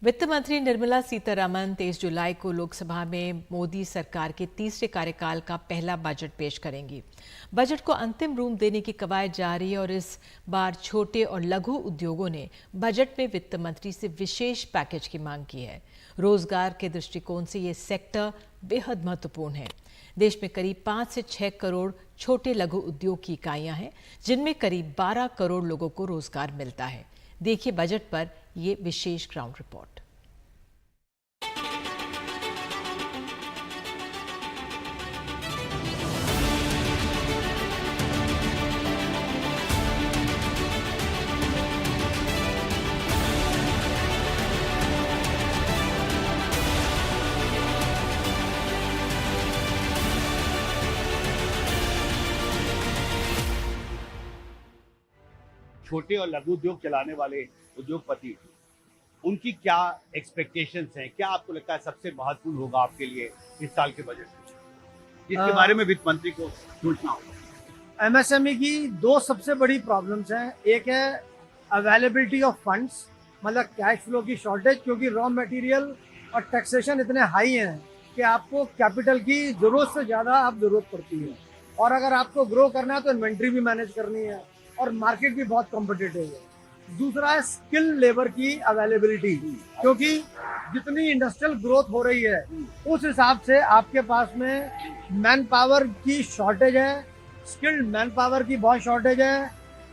वित्त मंत्री निर्मला सीतारमण 23 जुलाई को लोकसभा में मोदी सरकार के तीसरे कार्यकाल का पहला बजट पेश करेंगी। बजट को अंतिम रूप देने की कवायद जारी है और इस बार छोटे और लघु उद्योगों ने बजट में वित्त मंत्री से विशेष पैकेज की मांग की है। रोजगार के दृष्टिकोण से ये सेक्टर बेहद महत्वपूर्ण है। देश में करीब 5 से 6 करोड़ छोटे लघु उद्योग की इकाइयां हैं, जिनमें करीब 12 करोड़ लोगों को रोजगार मिलता है। देखिए बजट पर ये विशेष ग्राउंड रिपोर्ट। छोटे और लघु उद्योग चलाने वाले उद्योगपति, उनकी क्या एक्सपेक्टेशंस हैं? क्या आपको लगता है सबसे महत्वपूर्ण होगा आपके लिए इस साल के बजट में, जिसके बारे में वित्त मंत्री को सोचना होगा? एमएसएमई की दो सबसे बड़ी प्रॉब्लम्स हैं। एक है अवेलेबिलिटी ऑफ फंड्स, मतलब कैश फ्लो की शॉर्टेज, क्योंकि रॉ मटेरियल और टैक्सेशन इतने हाई हैं कि आपको कैपिटल की जरूरत से ज़्यादा आप जरूरत पड़ती है। और अगर आपको ग्रो करना है तो इन्वेंट्री भी मैनेज करनी है और मार्केट भी बहुत कॉम्पिटिटिव है। दूसरा है स्किल लेबर की अवेलेबिलिटी, क्योंकि जितनी इंडस्ट्रियल ग्रोथ हो रही है उस हिसाब से आपके पास में मैन पावर की शॉर्टेज है, स्किल्ड मैन पावर की बहुत शॉर्टेज है,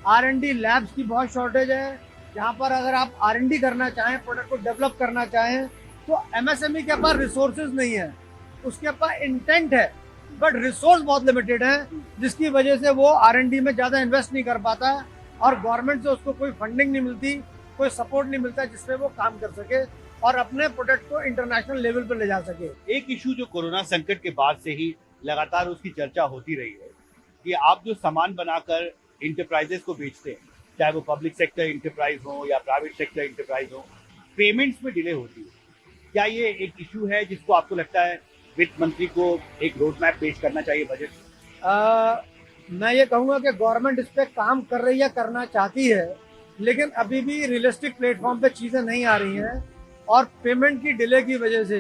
R&D लैब्स की बहुत शॉर्टेज है। यहाँ पर अगर आप R&D करना चाहें, प्रोडक्ट को डेवलप करना चाहें, तो एमएसएमई के पास रिसोर्सेज नहीं है। उसके पास इंटेंट है बट रिसोर्स बहुत लिमिटेड है, जिसकी वजह से वो R&D में ज़्यादा इन्वेस्ट नहीं कर पाता और गवर्नमेंट से उसको कोई फंडिंग नहीं मिलती, कोई सपोर्ट नहीं मिलता जिससे वो काम कर सके और अपने प्रोडक्ट को इंटरनेशनल लेवल पर ले जा सके। एक इशू जो कोरोना संकट के बाद से ही लगातार उसकी चर्चा होती रही है कि आप जो सामान बनाकर इंटरप्राइजेस को बेचते हैं, चाहे वो पब्लिक सेक्टर इंटरप्राइज हो या प्राइवेट सेक्टर इंटरप्राइज हो, पेमेंट्स में डिले होती है। क्या ये एक इशू है जिसको आपको लगता है वित्त मंत्री को एक रोड मैप पेश करना चाहिए बजट? मैं ये कहूँगा कि गवर्नमेंट इस पे काम कर रही है, करना चाहती है, लेकिन अभी भी रियलिस्टिक प्लेटफॉर्म पे चीज़ें नहीं आ रही हैं और पेमेंट की डिले की वजह से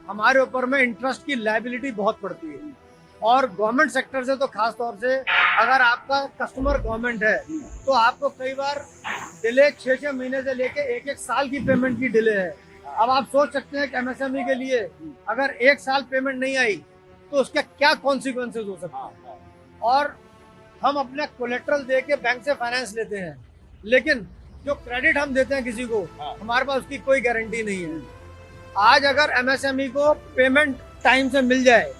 हमारे ऊपर में इंटरेस्ट की लायबिलिटी बहुत पड़ती है। और गवर्नमेंट सेक्टर से तो खास तौर से अगर आपका कस्टमर गवर्नमेंट है तो आपको कई बार डिले 6-6 महीने से लेके 1-1 साल की पेमेंट की डिले है। अब आप सोच सकते हैं कि एमएसएमई के लिए अगर 1 साल पेमेंट नहीं आई तो उसके क्या कॉन्सिक्वेंसेस हो सकते हैं। और हम अपने कोलेट्रल दे के बैंक से फाइनेंस लेते हैं, लेकिन जो क्रेडिट हम देते हैं किसी को, हमारे पास उसकी कोई गारंटी नहीं है। आज अगर एमएसएमई को पेमेंट टाइम से मिल जाए,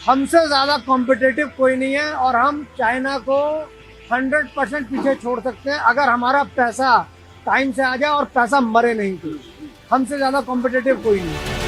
हमसे ज़्यादा कॉम्पिटिटिव कोई नहीं है और हम चाइना को 100% पीछे छोड़ सकते हैं अगर हमारा पैसा टाइम से आ जाए और पैसा मरे नहीं तो। हमसे ज़्यादा कॉम्पिटिटिव कोई नहीं है।